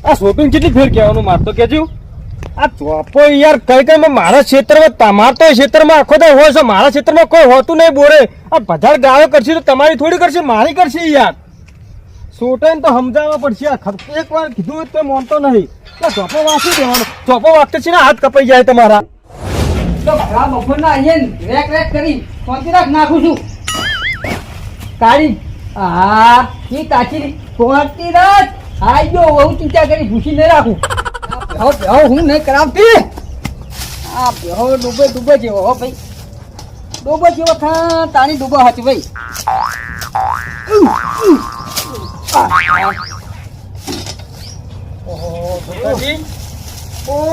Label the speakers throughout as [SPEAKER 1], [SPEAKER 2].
[SPEAKER 1] આ છોટું કેટલી ફેર કહેવાનું મારતો કેજો આ ચોપો યાર કઈ કઈ મારા ક્ષેત્રમાં તમાર તો ક્ષેત્રમાં આખો તો હોય છે મારા ક્ષેત્રમાં કોઈ હોતું નહીં બોરે આ બધા ગાયો કરશે તો તમારી થોડી કરશે મારી કરશે યાર છોટાને તો સમજાવવા પડશે એક વાર કીધું તો માનતો નહીં ચોપો વાંચી દેવાનો ચોપો વાગતો છે ને હાથ કપાઈ જાય તમારા
[SPEAKER 2] તો ભરા બપોરના અહીંયા રેક રેક કરી કોન્ટ્રાક્ટ નાખું છું કાઢી હા એ કાચી કોન્ટ્રાક્ટ આઈ ગયો બહુ ચિંતા કરી ભૂસી નહીં રાખું હવે હું નહીં કરાવતી આ બેહો ડૂબે જેવો હો ભાઈ ડૂબો જેવો થા તાણી ડૂબો હાચી ભાઈ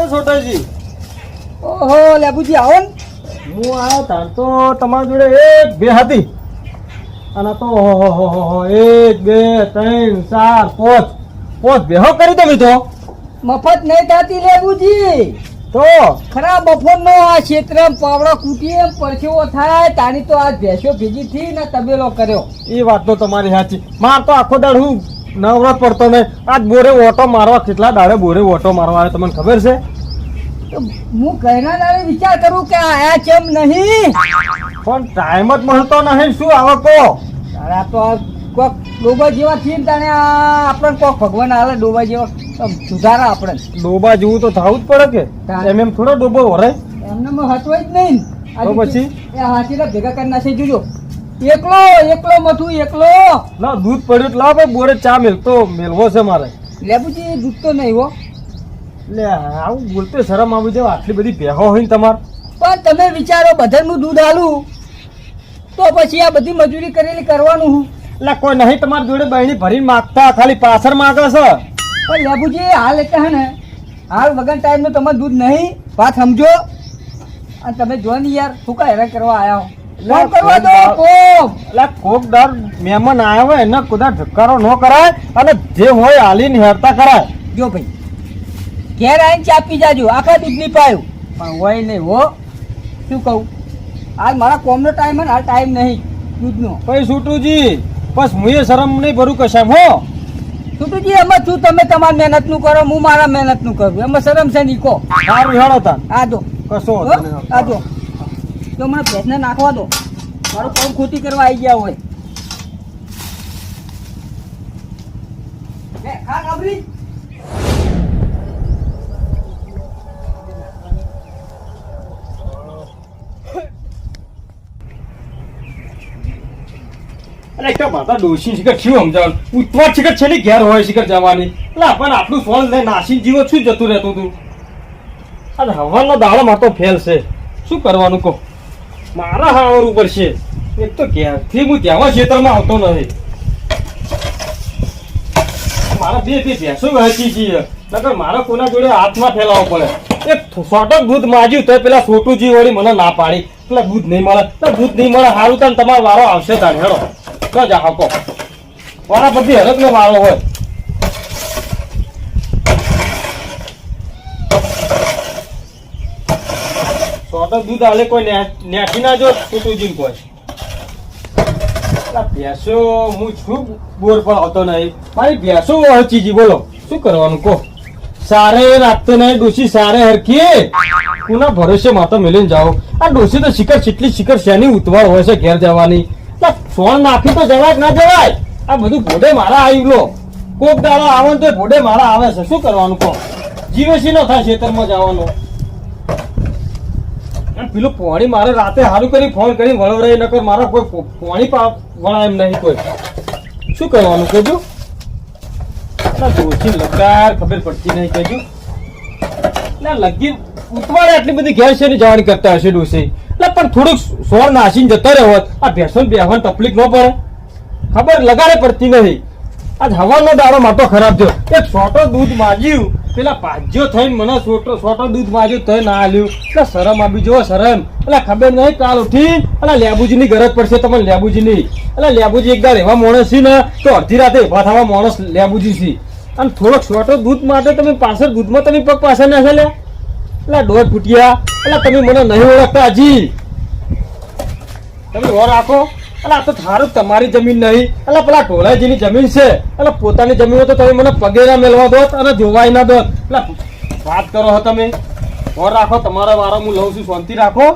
[SPEAKER 1] છોટાજી
[SPEAKER 2] ઓહો લેબુજી આવો ને
[SPEAKER 1] હું આવ્યો તાર તો તમારી જોડે એક બે હતી અને તો 1 2 3 4 5 બેહો કરી તમે તો
[SPEAKER 2] મફત નહીં થતી લેબુજી
[SPEAKER 1] તો
[SPEAKER 2] ખરા બપોરનો આ ક્ષેત્ર પાવડો કૂટીએ પરસેવો થાય તાણી તો આ ભેંસો ભેગી થી ને તબેલો કર્યો
[SPEAKER 1] એ વાત તો તમારી સાચી માર તો આખો દાડ હું નવરત પડતો નહીં આજ બોરે ઓટો મારવા કેટલા દાડે બોરે ઓટો મારવા આવે તમને ખબર છે
[SPEAKER 2] હું કહેના દાડે વિચાર કરું કે આયા ચેમ નહીં
[SPEAKER 1] પણ ટાઈમ જ મળતો નહીં શું આવે કો
[SPEAKER 2] તારા તો કોક ડોબા જેવા થઈને તાણે આપણને કોક ભગવાન હાલે ડોબા જેવા સુધારા આપણે
[SPEAKER 1] ડોબા જેવું તો થવું જ પડે કે એમ થોડો ડોબો વરે
[SPEAKER 2] એમને હચવાય જ નહીં
[SPEAKER 1] તો પછી
[SPEAKER 2] એ હાથીને ભેગા કરી નાખી જોજો એકલો મથું એકલો
[SPEAKER 1] ના દૂધ પડ્યું લાવ ભાઈ બોરે ચા મેલવો છે મારે
[SPEAKER 2] લેબુજી દૂધ તો નહીં હો
[SPEAKER 1] લે આવું બોલતે શરમ આવી જાય આટલી બધી ભેહો હોય ને તમારે
[SPEAKER 2] પણ તમે વિચારો બધાનું દૂધ આલું તો પછી આ બધી મજૂરી કરેલી કરવાનું
[SPEAKER 1] એટલે કોઈ નહીં તમારી જોડે બહેણી ભરીને માગતા ખાલી પાછળ માગે છે
[SPEAKER 2] પણ લેબુજી હાલ એટલે હે ને હાલ વગર ટાઈમનું તમારે દૂધ નહીં વાત સમજો અને તમે જો ને યાર શું કા હેરાન કરવા આવ્યા હો કરવા દો
[SPEAKER 1] કોક દર મહેમાન આવ્યા હોય એને કુદા ધક્કારો ન કરાય અને જે હોય હાલીને હેરતા કરાય
[SPEAKER 2] જો ભાઈ ઘેર આવીને ચા પી જાજો આખા દૂધ નહીં પાયું પણ હોય નહીં હો શું કહું હાલ મારા કોમનો ટાઈમ હાલ ટાઈમ નહીં દૂધનો
[SPEAKER 1] પછી છૂટુજી બસ હું એ શરમ નહીં ભરું કશામ હો
[SPEAKER 2] છૂટુજી એમાં શું તમે તમારી મહેનતનું કરો હું મારા મહેનતનું કરું એમાં શરમ છે નીકો
[SPEAKER 1] સારું હેડો તા
[SPEAKER 2] આ દો
[SPEAKER 1] કશો
[SPEAKER 2] આ દો તો મને ભેંસને નાખવા દો મારું કામ ખોટી કરવા આવી ગયા હોય ખા કાબરી
[SPEAKER 1] એટલે એક માતા ડોશી શિખર શું સમજાવ ઉતવા શિખર છે ને ઘેર હોય શિખર જવાની એટલે આપણને આટલું સોળ લઈને નાસી જીવો શું જતું રહેતું તું આજે હવાનો દાડો માતો ફેલ છે શું કરવાનું કહો મારા હાવર ઉપર છે એક તો ઘેરથી હું ત્યાં ક્ષેત્રમાં આવતો નથી મારા બે ભેંસો વહેંચી છીએ નકર મારા કોના જોડે હાથમાં ફેલાવવો પડે એક સોટક દૂધ માજ્યું તો પેલા છોટુજી વળી મને ના પાડી પેલા દૂધ નહીં મળે સારું તને તમારો વારો આવશે તારે હેડો તો જા હકો વારા બધી હરક નો વારો હોય સોટક દૂધ આલે કોઈ નેઠી ના જો છોટુજી કોઈ ભેંસો હું છું બોર પણ આવતો નહીં મારી ભેંસો વહેંચી બોલો શું કરવાનું કહો સારે રાખતો નહીં ડોસી સારે હરખી કોના ભરોસે માતો મેલીને જાઓ આ ડોસી તો શિખર શેની ઉતવાળ હોય છે ઘેર જવાની સોન નાખી તો જવાય ના જવાય આ બધું ભોડે મારા આવી લો કોક દાડો આવે તો ભોડે મારા આવે છે શું કરવાનું કહો જીવેસી ન થાય ખેતરમાં જવાનું પેલું પોણી મારે રાતે સારું કરી ફોન કરી વળવરાઈ નકર મારા કોઈ પોણી વળાય એમ નહીં કોઈ શું કરવાનું કહેજો ડોસી લગાર ખબર પડતી નહીં કહેજો લગી ઉતવાડે આટલી બધી ઘેર છે જવાની કરતા હશે ડોસી એટલે પણ થોડુંક સોળ નાસીને જતો રહ્યો હોત આ ભેંસો બેહવાની તકલીફ ન પડે ખબર લગાડે પડતી નહીં આજ હવાનો દાડો માટો ખરાબ થયો એક છોટો દૂધ માજ્યું પેલા પાજ્યો થઈને મને છોટો દૂધ માજ્યું તો ના આલ્યું એટલે શરમ આપી જો શરમ એટલે ખબર નહીં કાલ ઉઠી એટલે લેબુજીની ગરજ પડશે તમને લેબુજીની એટલે લેબુજી એક દાડ એવા માણસ છે ને તો અડધી રાતે ઉભા થવા માણસ લેબુજી છે અને થોડોક છોટો દૂધ માટે તમે પાછળ દૂધમાં તમે પગ પાછળ નાખે લે એટલે દોઢ ફૂટિયા એટલે તમે મને નહીં ઓળખતા હજી તમે ઓર રાખો એટલે આ તો થારું તમારી જમીન નહીં, એટલે પેલા ઢોલાજીની જમીન છે, એટલે પોતાની જમીન હોય તો તમે મને પગે ના મેલવા દો અને જોવાય ના દો. એટલે વાત કરો છો તમે. ઓર રાખો, તમારા વારો હું લઉં છું, શાંતિ રાખો.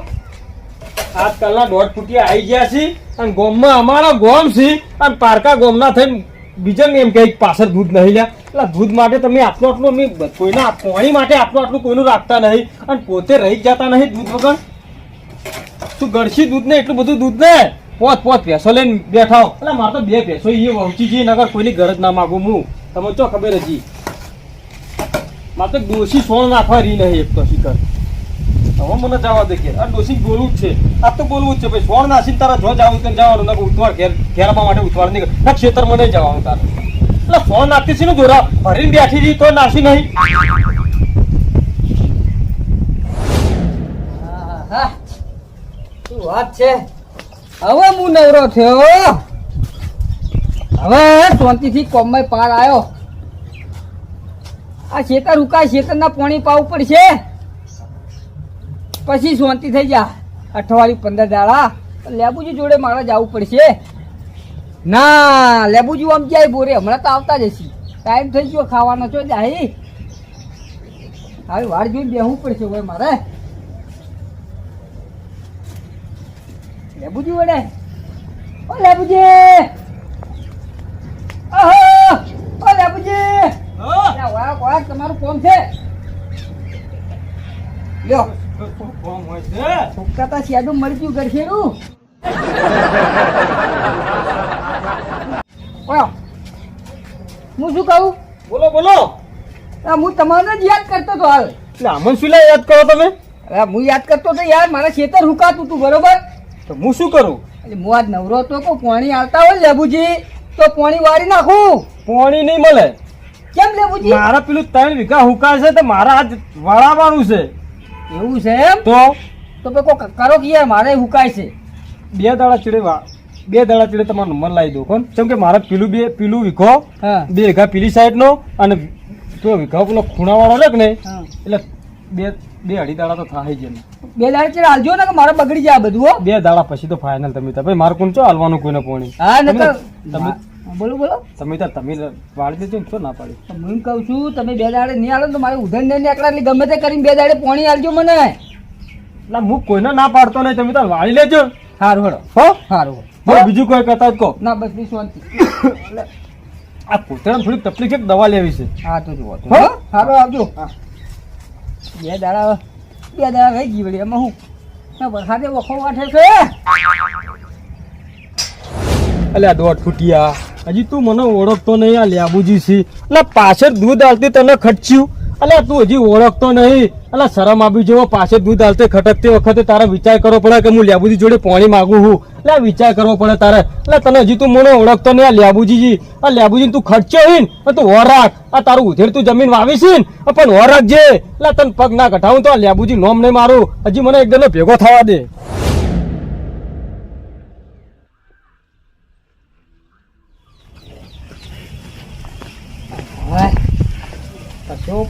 [SPEAKER 1] આજકાલના 1.5 ફૂટિયા આવી ગયા છે અને ગોમમાં અમારા ગોમ છે અને પારકા ગોમના થઈને બીજાને એમ કે પાછળ દૂધ નહીં લ્યા. એટલે દૂધ માટે તમે આટલું આટલું કોઈના પાણી માટે આટલું આટલું કોઈનું રાખતા નહીં અને પોતે રહી જ જતા નહીં દૂધ વગર. તું ગળશી દૂધ ને એટલું બધું દૂધ ને પોત ભેંસો લઈને બેઠા હો. એટલે મારે તો 2 ભેંસો એ વહુચી જઈએ, નગર કોઈની ગરજ ના માગું હું. તમને ચો ખબર હજી મારે તો ડોસી સોણ નાખવા રહી નહીં એક તો શીખર. હવે મને જવા દે કે આ ડોસી બોલવું જ છે, આ તો બોલવું જ છે ભાઈ. સોણ નાસીને તારા જો જવું તો જવાનું, નકર ઉતવાળ ઘેરવા માટે ઉતવાળ નહીં ના ખેતરમાં નહીં જવાનું તારે. એટલે સોણ નાખતી છે ને દોરા ભરીને બેઠી રહી તો નાસી નહીં.
[SPEAKER 2] હા શું વાત છે. હવે હું નવરો થયો, હવે શાંતિથી કોમમાં પાર આવ્યો. આ ખેતર ઉકાય, ખેતરના પાણી પાવું પડશે પછી શાંતિ થઈ જા. અઠવાડિયું 15 દાડા લેબુજી જોડે મારે જવું પડશે. ના લેબુજી આમ જાય બોરે, હમણાં તો આવતા જ હશે. ટાઈમ થઈ ગયો ખાવાનો છો જાય. હવે વાર જોઈને બેહવું પડશે હવે મારે. લેબુજી વડે, ઓ લેબુજી, ઓહો ઓ લેબુજી, તમારું કોમ છે લ્યો. છોકરા શેડું મરચ્યું ગરખેરું. હું શું કહું?
[SPEAKER 1] બોલો બોલો.
[SPEAKER 2] હું તમારે જ યાદ કરતો હતો હાલ.
[SPEAKER 1] એટલે આમાં શું યાદ કરો તમે?
[SPEAKER 2] અરે હું યાદ કરતો હતો યાર, મારા ખેતર હુકાતું હતું બરોબર.
[SPEAKER 1] તો હું શું કરું?
[SPEAKER 2] એટલે હું આજ નવરો હતો કે પાણી આવતા હોય લેબુજી તો પાણી વાળી નાખું.
[SPEAKER 1] પાણી નહીં મળે.
[SPEAKER 2] કેમ લેબુજી?
[SPEAKER 1] મારા પેલું 3 વીઘા હુકાય છે તો મારા આજ વાળાવાનું છે.
[SPEAKER 2] એવું છે એમ? તો પેકો કરો કે યાર મારે હુકાય છે.
[SPEAKER 1] 2 દાડા ચીડે 2 દાડા ચીડે તમારો નંબર લાવી દો કોણ. કેમ કે મારા પેલું વીઘો 2 વીઘા પેલી સાઈડ નો અને તો વીઘા પેલો ખૂણાવાળો રહે ને એટલે 2-2.5 દાડા તો થાય જ.
[SPEAKER 2] 2 દાડા ચીડે હાલજો ને કે મારે બગડી જાય બધું.
[SPEAKER 1] 2 દાડા પછી તો ફાઇનલ. તમે ભાઈ મારે કોણ છો હાલવાનું કોઈને પાણી?
[SPEAKER 2] હા નકર તમે બોલો બોલો.
[SPEAKER 1] તમે વાળી દેજો ને, શું ના પાડી?
[SPEAKER 2] હું કહું છું તમે 2 દાડે નહીં હાલો તો મારે ઉધન નહીં નીકળે એટલે ગમે તે કરીને 2 દાડે પાણી આલજો મને.
[SPEAKER 1] એટલે હું કોઈને ના પાડતો નહીં, તમે તો વાળી લેજો.
[SPEAKER 2] સારું હેડો.
[SPEAKER 1] હો
[SPEAKER 2] સારું.
[SPEAKER 1] બીજું કોઈ કહેતા જ કહો.
[SPEAKER 2] ના બસ બી શાંતિ.
[SPEAKER 1] આ પોતાને થોડીક તકલીફ એક દવા લેવી છે.
[SPEAKER 2] હા તો જુઓ હો સારું આવજો. 2 દાડા રહી ગઈ વળી એમાં હું વરસાદે વખો વાઠે છે.
[SPEAKER 1] એટલે આ 1.5 ફૂટિયા હજી તું મને ઓળખતો નહીં. આ લેબુજી છે એટલે પાછળ દૂધ આલતી તને ખટચ્યું. એટલે તું હજી ઓળખતો નહીં. એટલે શરમ આવી જેવો પાછળ દૂધ આલતે ખટકતી વખતે તારે વિચાર કરવો પડે કે હું લેબુજી જોડે પાણી માગું છું. એટલે વિચાર કરવો પડે તારે. એટલે તને હજી તું મને ઓળખતો નહીં. આ લેબુજી, આ લેબુજી તું ખર્ચ્યો હોય ને તું ઓર રાખ. આ તારું ઉધેર તું જમીન વાવી છે ને પણ ઓર રાખજે. એટલે તને પગ ના કઢાવું તો આ લેબુજી નોમ નહીં મારું. હજી મને એકદમ ભેગો થવા દે.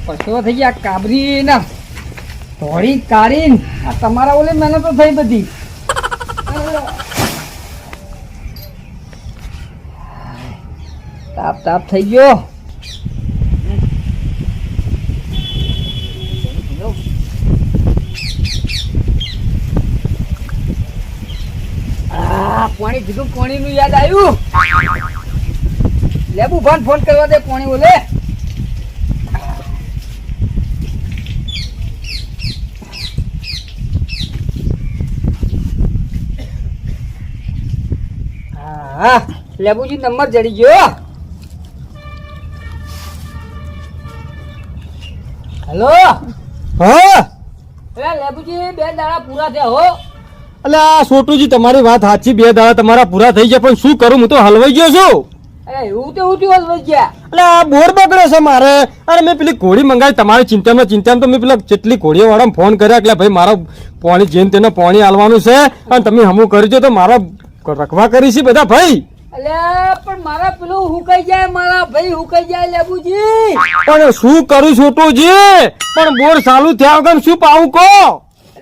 [SPEAKER 2] પશો થઈ ગયા કાબરી ના ધોળી કાઢીને. આ તમારા ઓલે મહેનતો થઈ બધી. તાપ તાપ થઈ ગયો. પાણી કીધું, પાણી નું યાદ આવ્યું. લેબુ ભાન ફોન કરવા દે પાણી ઓલે. હા લેબુજી નંબર જડી ગયો. હેલો.
[SPEAKER 1] હા
[SPEAKER 2] લેબુજી 2 દાડા પૂરા થયા હો.
[SPEAKER 1] એટલે આ છોટુજી તમારી વાત સાચી. 2 દાડા તમારા પૂરા થઈ ગયા પણ શું કરું, હું તો હલવાઈ ગયો છું.
[SPEAKER 2] અરે એવું તો ઉઠ્યું હલવાઈ ગયા.
[SPEAKER 1] એટલે આ બોર બગડે છે મારે. અરે મેં પેલી ઘોડી મંગાવી તમારી ચિંતામાં તો મેં પેલા જેટલી ઘોડીઓ વાળા ફોન કર્યા એટલે ભાઈ મારા પાણી જેમ તેને પાણી આલવાનું છે અને તમે હમું કરજો તો મારા રખવા કરી છે બધા ભાઈ.
[SPEAKER 2] અલ્યા પણ મારા પેલું હુકાઈ જાય, મારા ભાઈ હુકાઈ જાય લેબુજી.
[SPEAKER 1] પણ શું કરું છોટુજી, પણ બોર ચાલુ થયા વગર શું પાવું કો?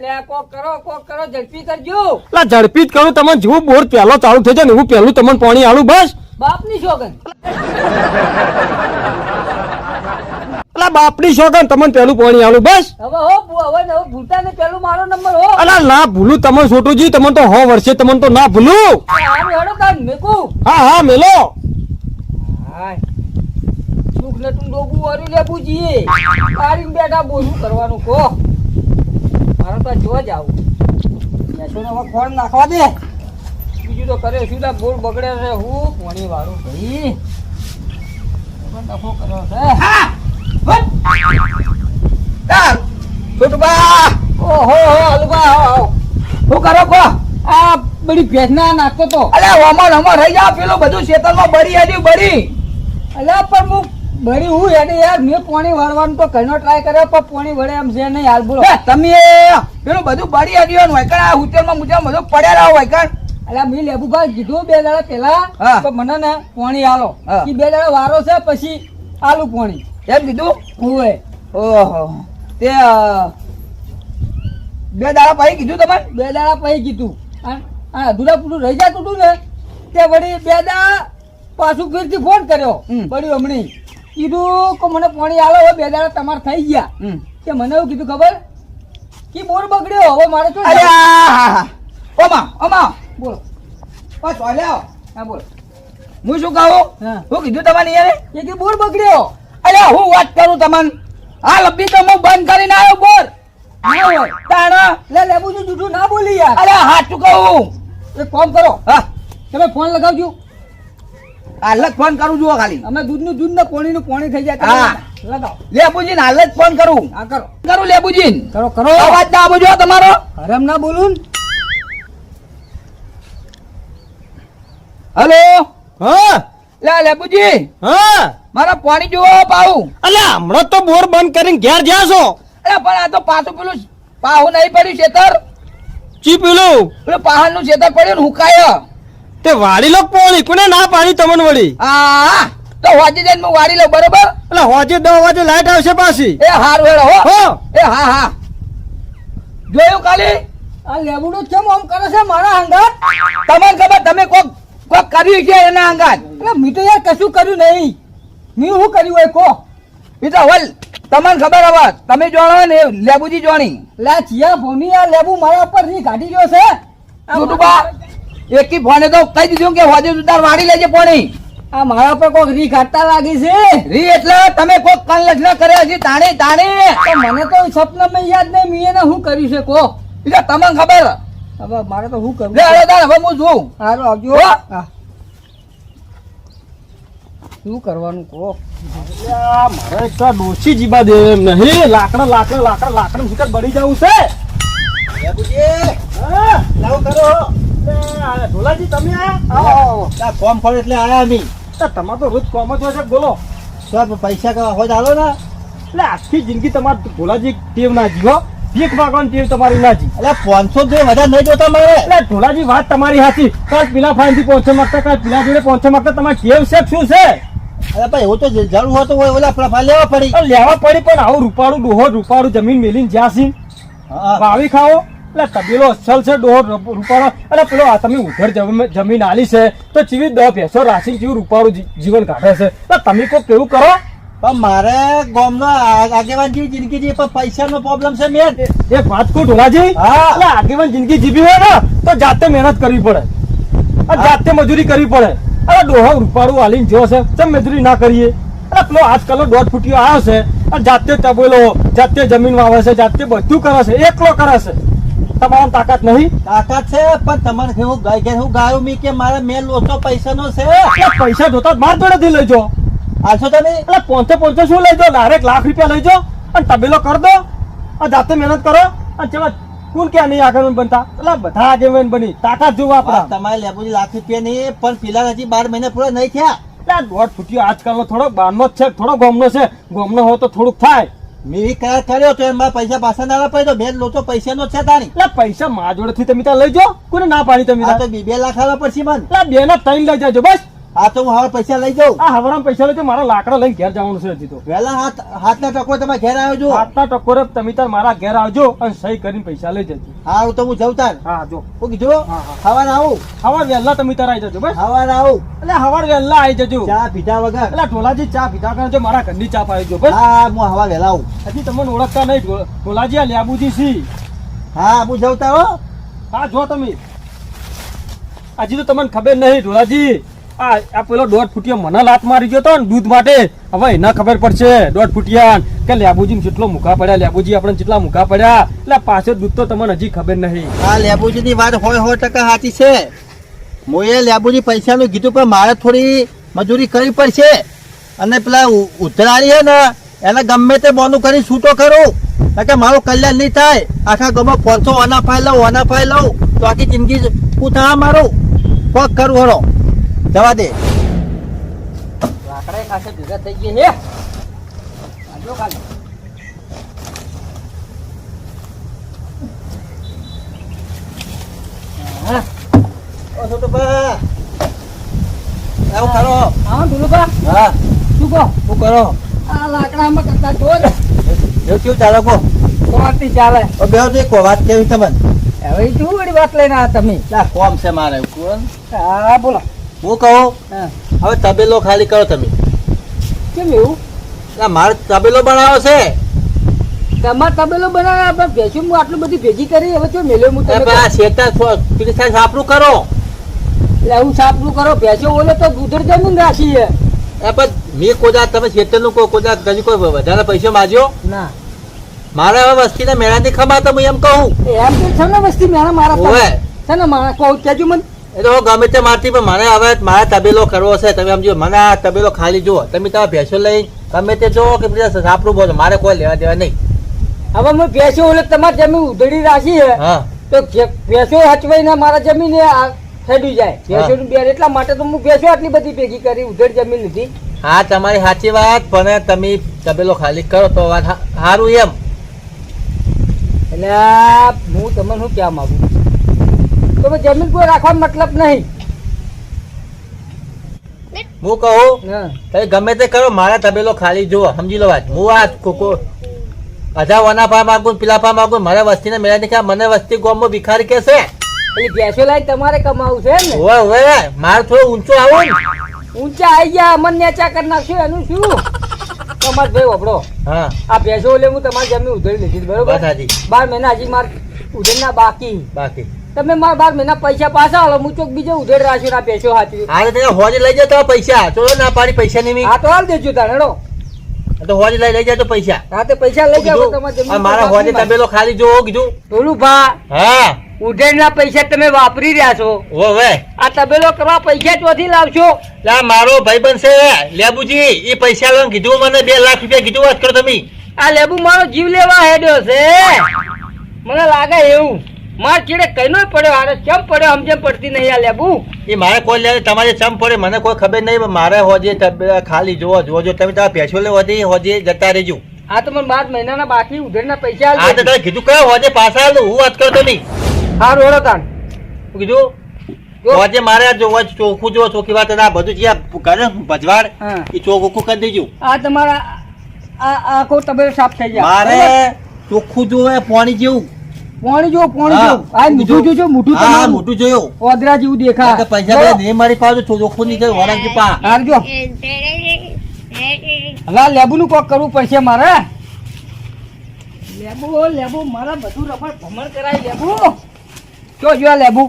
[SPEAKER 2] એટલે કોક કરો ઝડપી કરજો.
[SPEAKER 1] એટલે ઝડપી જ કરું તમને જેવું બોર પહેલો ચાલુ થઈ જાય ને હું પહેલું તમને પાણી આલું બસ.
[SPEAKER 2] બાપની શોગન.
[SPEAKER 1] એટલે બાપની શોગન તમને પહેલું પાણી આલું બસ.
[SPEAKER 2] હવે ભૂલતા ને પેલું મારો નંબર હો.
[SPEAKER 1] અલા ના ભૂલું તમને છોટુજી તમને તો 100 વર્ષે તમને તો ના ભૂલું.
[SPEAKER 2] હારું હેડો કાન મેકું.
[SPEAKER 1] હા મેલો.
[SPEAKER 2] હાય સુખ ને તું ડોગું વારી લેબુજી. કાઢીને બેઠા બોલું કરવાનું કો. મારે તો જો જ આવું. બેસો ને હવે ફોન નાખવા દે. બીજું તો કરે શું લા બોલ બગડે છે હું પાણી વાળું ભાઈ. પણ ડખો કર્યો છે. હા છોટુબા. ઓહો હલવા શું કરો કો? આ બડી ભેજના નાખતો તો. અલે ઓમાં હમો રહી જા પેલું બધું ખેતરમાં બળી આજી બળી. અલે પણ હું બળી હું હેડે યાર મેં પાણી વાળવાનું તો ઘણો ટ્રાય કર્યો પણ પાણી વળે એમ છે નહીં હાલ બોલો. તમે પેલું બધું બળી આજી હોય કણ આ હોટેલમાં મુજા બધું પડ્યા હોય કણ. અલે મેં લેબુભાઈ કીધું 2 દાડા પહેલા તો મને ને પાણી આલો. ઈ 2 દાડા વારો છે પછી આલુ પાણી એમ કીધું. ઓય ઓહો તે 2 દાડા પછી કીધું તમારે? 2 દાડા પછી કીધું. આ અધૂરા પૂરું રહી જતું હતું ને તે વળી 2 દાડા પાછું ફેરથી ફોન કર્યો બળ્યું હમણી કીધું કે મને પાણી આલો હવે 2 દાડા તમારે થઈ ગયા. તે મને એવું કીધું ખબર કે બોર બગડ્યો હવે મારે શું? અરે ઓમા બોલો બસ ઓલે આવો. હા બોલો હું શું કહું? હું કીધું તમારે યાર એ કે બોર બગડ્યો. અરે હું વાત કરું તમને આ લબ્બી તો હું બંધ કરીને આવ્યો બોર. ના હોય તાણા લે લેબુજી જૂઠું ના બોલી યાર. અરે હાચું કહું. એક કામ કરો હા તમે ફોન લગાવજો. હાલ જ ફોન કરું જુઓ ખાલી અમે દૂધનું દૂધ ને પાણીનું પાણી થઈ જાય. હા લગાવ લેબુજી હાલ જ ફોન કરું. હા કરું લેબુજી કરો અવાજ ના આપો જો તમારો. હરામ ના બોલું. હેલો હા લે લેબુજી હા મારા પાણી જોવો પાવું. અલ્યા હમણાં તો બોર બંધ કરીને ઘેર જ્યા છો. અરે પણ આ તો પાછું પેલું પાહું નહીં પડ્યું ખેતર. ચી પેલું પહાડ નું ખેતર પડ્યું ને હુકાય તે વાડી લો પાણી કોને ના પાણી તમને વળી. હા તો હોજે જઈને હું વાડી લઉં બરોબર. એટલે હોજે 10 વાગે લાઈટ આવશે પાછી. એ હાર વેળો હો એ હા જોયું કાલી આ લેબુડો કેમ આમ કરે છે મારા અંગાત? તમને ખબર તમે કોક કર્યું છે એના અંગાત? એટલે મેં તો યાર કશું કર્યું નહીં. મેં શું કર્યું હોય કો? એ તો હવલ તમને ખબર હવે તમે જાણો ને લેબુજી જાણી. લા ચિયા ભૂમિ આ લેબુ મારા ઉપર ની કાઢી ગયો છે. છોટુબા એકી ફોને તો કહી દીધું કે હોજે ઉતાર વાડી લેજે પાણી. આ મારા પર કોક રી કાઢતા લાગી છે. રી એટલે તમે કોક કાન લગ્ન કર્યા છે તાણે મને તો સપનામાં યાદ નહીં મેં એને શું કર્યું છે કો? એટલે તમને ખબર હવે મારે તો શું કરવું? હવે હું જોઉં. સારું આવજો. શું કરવાનું કો?
[SPEAKER 1] મારે એક ડોસી જીબા દે એમ નહીં. લાકડા શિકાર બળી જવું છે. ઢોલાજી તમે આયા?
[SPEAKER 3] કોમ ફળ એટલે આયા નહીં.
[SPEAKER 1] તમારે તો રોજ કોમ જ હોય છે. બોલો
[SPEAKER 3] પૈસા કવા હોય ચાલો ને.
[SPEAKER 1] એટલે આખી જિંદગી તમારે ઢોલાજી ટેવ ના જીવો. ભીખ માગવાની ટેવ તમારી ના જી.
[SPEAKER 3] એટલે 500 જે વધારે નહીં જોતા મારે.
[SPEAKER 1] એટલે ઢોલાજી વાત તમારી સાચી. કાલ પેલા ફાઈન થી 500 માંગતા કાલ પેલા જોડે 500 માંગતા તમારે ટેવ છે શું છે?
[SPEAKER 3] અરે ભાઈ એવું તો જરૂર હોય તો ઓલા ફળફા લેવા પડી.
[SPEAKER 1] લેવા પડી પણ આવું રૂપાળું જમીન મેલીને જ્યાંસી વાવી ખાઓ. એટલે તબેલો અસલ છે રૂપાળો. અને પેલો તમે ઉધર જમીન આલી છે તો ચીવી 10 ભેંસો રાશિ જેવું રૂપાળું જીવન કાઢે છે. તમે કોઈ કેવું કરો?
[SPEAKER 3] પણ મારે ગામનો આગેવાન જેવી જિંદગી જીવી પણ પૈસાનો પ્રોબ્લેમ છે મેન.
[SPEAKER 1] એક વાત કહું ઢોલાજી એટલે આગેવાન જિંદગી જીવી હોય ને તો જાતે મહેનત કરવી પડે. જાતે મજૂરી કરવી પડે. અરે ડોહો રૂપાળું હાલીને જો છે ચમ મજૂરી ના કરીએ? અરે પેલો આજકાલનો 1.5 ફૂટિયો આવ્યો છે અને જાતે તબેલો જાતે જમીન વાવે છે જાતે બધું કરે છે એકલો કરે છે. તમારી તાકાત નહીં?
[SPEAKER 3] તાકાત છે પણ તમારે હું ગાયું મી કે મારે મેલ ઓછો પૈસાનો છે.
[SPEAKER 1] પૈસા જોતા માર જોડેથી લઈ જાઓ.
[SPEAKER 3] આલશો તમે?
[SPEAKER 1] એટલે 500 શું લઈ જાઓ? ડાયરેક્ટ ₹1,00,000 લઈ જાઓ અને તબેલો કર દો. જાતે મહેનત કરો અને ચલો કોણ ક્યાં નહીં આગળ બનતા? એટલે બધા આગેવાન બની તાકાત જોવા આપણા.
[SPEAKER 3] તમારે લેબુજી ₹1,00,000 નહીં પણ પેલા હજી 12 મહિના પૂરા નહીં થયા.
[SPEAKER 1] એટલે 1.5 ફૂટિયો આજકાલનો થોડો બહારનો જ છે થોડો ગામનો છે. ગામનો હોય તો થોડુંક થાય.
[SPEAKER 3] મેં કરાર કર્યો તો એમાં પૈસા પાછા ના પડે તો બેન લોચો પૈસાનો છે તારી.
[SPEAKER 1] એટલે પૈસા મારા જોડેથી તમે ત્યાં લઈ જાઓ. કોને ના પાડી તમે?
[SPEAKER 3] તો 2 લાખ આલવા પડશે મને.
[SPEAKER 1] એટલે 2 ના 3 લઈ જાજો બસ.
[SPEAKER 3] આ તો હું હવે પૈસા લઈ જાઉં.
[SPEAKER 1] આ હવારામાં પૈસા લેજો, મારા લાકડા લઈને ઘેર જવાનું છે હજી તો.
[SPEAKER 3] વહેલા હાથના ટકો તમે ઘેર આવ્યો છો.
[SPEAKER 1] આજના ટકોરે તમે તાર મારા ઘેર આવજો અને સહી કરીને પૈસા લઈ જજો.
[SPEAKER 3] હા તો હું જઉં તાર.
[SPEAKER 1] હા જો
[SPEAKER 3] હું કીધું
[SPEAKER 1] હા, હા.
[SPEAKER 3] સવારે આવું.
[SPEAKER 1] હવાર વહેલા તમે તાર આવી જજો બસ.
[SPEAKER 3] સવારે આવું.
[SPEAKER 1] એટલે હવાર વહેલા આવી જજો.
[SPEAKER 3] ચા પીધા વગર.
[SPEAKER 1] એટલે ઢોલાજી ચા પીધા કરજો, મારા ઘરની ચા પાવી જો બસ.
[SPEAKER 3] હા હું સવારે વહેલા આવું.
[SPEAKER 1] હજી તમને ઓળખતા નહીં ઢોલાજી, આ લેબુજી સી.
[SPEAKER 3] હા હું જઉં તાર હો.
[SPEAKER 1] હા જો તમે હજી તો તમને ખબર નહીં ઢોલાજી, આ પેલો 1.5 ફૂટિયા મને લાત મારી ગયો તો ને દૂધ માટે, હવે એના ખબર પડશે 1.5 ફૂટિયા કે લેબુજી કેટલો મુખા પડ્યા, લેબુજી આપણે કેટલા મુખા પડ્યા. એટલે પાછળ દૂધ તો તમને હજી ખબર નહીં.
[SPEAKER 3] આ લેબુજી ની વાત 100% સાચી છે. મોએ લેબુજી પૈસાનું કીધું પણ મારે થોડી મજૂરી કરવી પડશે, અને પેલા ઉધરાળી છે ને એને ગમે તે બોનું કરી છૂટો કરું, કે મારું કલ્યાણ નહીં થાય. આખા ગામમાં 500 ઓના ફાઈ લઉં તો આખી જિંદગી પૂછા મારું કોક કરું હરો જવા દે.
[SPEAKER 2] લાકડા ખાસે ભેગા થઈ ગયા હે. આજો કાલે હા
[SPEAKER 3] ઓ છોટુભા આવો ખરો.
[SPEAKER 2] હા ઢોલુભા,
[SPEAKER 3] હા
[SPEAKER 2] શું કહો?
[SPEAKER 3] શું કરો?
[SPEAKER 2] આ લાકડામાં કરતા જો ને
[SPEAKER 3] એવું કેવું ચાલો કો?
[SPEAKER 2] કોણથી ચાલે.
[SPEAKER 3] ઓ બેહો તો એક વાત કેવી તમને.
[SPEAKER 2] હવે ઈ શું વળી વાત લઈને આ તમે?
[SPEAKER 3] ના કોમ છે મારે. કોણ?
[SPEAKER 2] હા બોલો.
[SPEAKER 3] હું કહું
[SPEAKER 2] હા
[SPEAKER 3] હવે તબેલો ખાલી કરો તમે.
[SPEAKER 2] કેમ એવું?
[SPEAKER 3] ના મારે તબેલો બનાવો છે.
[SPEAKER 2] તમારે તબેલો બનાવ્યા પણ ભેંસું હું આટલું બધી ભેગી કરી હવે જો મેલ્યો હું
[SPEAKER 3] એ
[SPEAKER 2] તમે
[SPEAKER 3] પણ આ શેતા પેલી સાઈડ સાપરું કરો.
[SPEAKER 2] એટલે હું સાપલું કરો ભેંસો ઓલે તો દૂધર જમીન રાખી છે.
[SPEAKER 3] એ પણ મેં કોદા તમે શેતરનું કોદા કદી કોઈ વધારે પૈસા માગ્યો?
[SPEAKER 2] ના
[SPEAKER 3] મારે હવે વસ્તીને મેળાથી ખમાતો હું એમ કહું.
[SPEAKER 2] એમ તો છે ને વસ્તી મેળા મારા
[SPEAKER 3] ઓવે.
[SPEAKER 2] પાસે. છે ને મારા કહું કેજો મને.
[SPEAKER 3] એ તો હું ગમે તે મારતી પણ મને હવે મારે તબેલો કરવો છે. તમે સમજો મને આ તબેલો ખાલી જુઓ. તમે તમારા ભેંસો લઈ ગમે તે જુઓ કે બીજા સાપરું બોલો, મારે કોઈ લેવા દેવા નહીં.
[SPEAKER 2] હવે હું ભેંસો ઓલે તમારી જમીન ઉધડી રાખી છે
[SPEAKER 3] હા
[SPEAKER 2] તો ભેંસો હચવાઈને મારા જમીને ઠેડી જાય. ભેંસોનું બેર એટલા માટે તો હું ભેંસો આટલી બધી ભેગી કરી ઉધડ જમીન લીધી.
[SPEAKER 3] હા તમારી સાચી વાત, પણ તમે તબેલો ખાલી કરો તો વાત સારું એમ.
[SPEAKER 2] એટલે હું તમને શું કહેવા માંગુ તો હવે જમીન કોઈ રાખવાનો મતલબ નહીં.
[SPEAKER 3] હું કહું
[SPEAKER 2] હા
[SPEAKER 3] તમે ગમે તે કરો, મારા તબેલો ખાલી જુઓ. સમજી લો વાત. હું આ કોકો અધા વના પા માગું પેલા પા માગું, મારે વસ્તીને મેળા નહીં. મને વસ્તી ગામમાં ભિખારી કે છે.
[SPEAKER 2] એટલે ભેંસો લાવી તમારે કમાવું છે ને.
[SPEAKER 3] ઓવે ઓવે મારે થોડું ઊંચું આવું ને.
[SPEAKER 2] ઊંચા આવી ગયા અમન નેચા કરી નાખશું એનું શું? તમારે ભાઈ વપડો
[SPEAKER 3] હા
[SPEAKER 2] આ ભેંસો ઓલે હું તમારી જમીન ઉધડી લીધી બરોબર.
[SPEAKER 3] વાત સાચી.
[SPEAKER 2] 12 મહિના હજી માર ઉધડના બાકી.
[SPEAKER 3] બાકી
[SPEAKER 2] તમે મારા 12 મહિના પૈસા પાછા આલો હું ચોક બીજો ઉધેડ રાખ્યો આ ભેંસો હાચવી.
[SPEAKER 3] આજે તમે હોજ લઈ જાઓ તો પૈસા ચોરો ના પાડી પૈસા નહીં.
[SPEAKER 2] હા તો હાલ દેજો તાણ હેડો.
[SPEAKER 3] તો હોજ લઈ જાય તો પૈસા.
[SPEAKER 2] હા તે પૈસા લઈ જાઓ તમારી
[SPEAKER 3] આ
[SPEAKER 2] જમીન.
[SPEAKER 3] મારા હોજે તબેલો ખાલી જોવો કીધું.
[SPEAKER 2] બોલું ભા
[SPEAKER 3] હા
[SPEAKER 2] ઉધેડના પૈસા તમે વાપરી રહ્યા છો.
[SPEAKER 3] ઓવે
[SPEAKER 2] આ તબેલો કરવા પૈસા ચોથી લાવશો?
[SPEAKER 3] લા મારો ભાઈબંધ છે લેબુજી, એ પૈસા લોન કીધું મને 2 લાખ રૂપિયા કીધું. વાત કરો તમે.
[SPEAKER 2] આ લેબુ મારો જીવ લેવા હેડ્યો છે મને લાગે એવું. માર ચીડે કઈનો પડ્યો હારે ચમ પડ્યો સમજે પડતી નહીં. આ લેબુ
[SPEAKER 3] એ મારે કોઈ લે તમારે ચમ પડે મને કોઈ ખબર નહીં. પણ મારે હોજે તબેલા ખાલી જોવો જોજો. તમે તમારા પેશો લે હોજે જતા રહેજો.
[SPEAKER 2] આ તો મને 12 મહિનાના બાકી ઉધેડના પૈસા
[SPEAKER 3] આ તો તમે કીધું કયો હોજે પાછા આલો. હું વાત કરો તમે.
[SPEAKER 2] હારું હેડો તાણ.
[SPEAKER 3] હું કીધું
[SPEAKER 2] જો.
[SPEAKER 3] હોજે મારે જોવો ચોખ્ખું જો ચોખ્ખી વાત. આ બધું જે કરે ભજવાડ
[SPEAKER 2] હા.
[SPEAKER 3] એ ચોખ્ખું કરી દેજો.
[SPEAKER 2] આ તમારા આ આખો તબેલો સાફ થઈ જાય.
[SPEAKER 3] મારે ચોખ્ખું જોવે પાણી જેવું.
[SPEAKER 2] પાણી જો પાણી
[SPEAKER 3] હા.
[SPEAKER 2] જો આ મીઠું જોજો મોઢું
[SPEAKER 3] હા
[SPEAKER 2] તમારું
[SPEAKER 3] મોટું જોયું.
[SPEAKER 2] ઓદરા જેવું દેખા.
[SPEAKER 3] કે પૈસા બધા નહીં મારી પાસે ચોખ્ખું નહીં કર્યું વરાજી પા.
[SPEAKER 2] હારજો હવે લેબુ નું કોક કરવું પડશે મારે. લેબુ મારા બધું રમણ ભમણ કરાય. લેબુ જો જો આ લેબુ